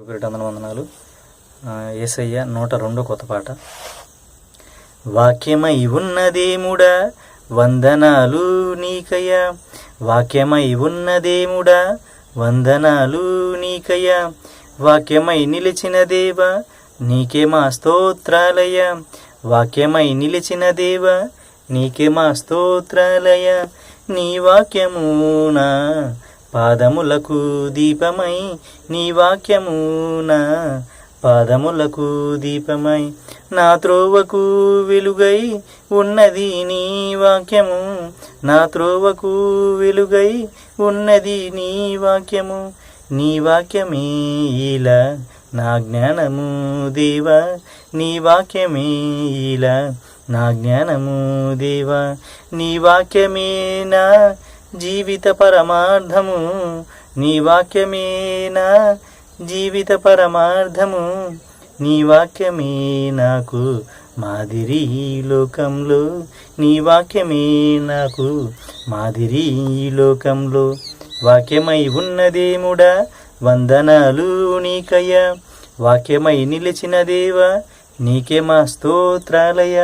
వందనాలు. యేసయ్య 102 కొత్త పాట. వాక్యమై ఉన్నదేముడా వందనాలు నీకయ్యా, వాక్యమై ఉన్నదేముడా వందనాలు నీకయ్యా, వాక్యమై నిలిచిన దేవా నీకే మా స్తోత్రాలయ, వాక్యమై నిలిచిన దేవా నీకే మా స్తోత్రాలయ. నీ వాక్యమునా పాదములకు దీపమై, నీ వాక్యమునా పాదములకు దీపమై, నా త్రోవకు వెలుగై ఉన్నది నీ వాక్యము, నా త్రోవకు వెలుగై ఉన్నది నీ వాక్యము. నీ వాక్యమే ఇలా నా జ్ఞానము దేవా, నీ వాక్యమే ఇలా నా జ్ఞానము దేవా, నీ వాక్యమే నా జీవిత పరమార్థము, నీ వాక్యమే నా జీవిత పరమార్థము, నీ వాక్యమే నాకు మాదిరి లోకంలో, నీ వాక్యమే నాకు మాదిరి లోకంలో. వాక్యమై ఉన్నదేముడా వందనాలు నీకయ్యా, వాక్యమై నిలిచిన దేవా నీకే మా స్తోత్రాలయ.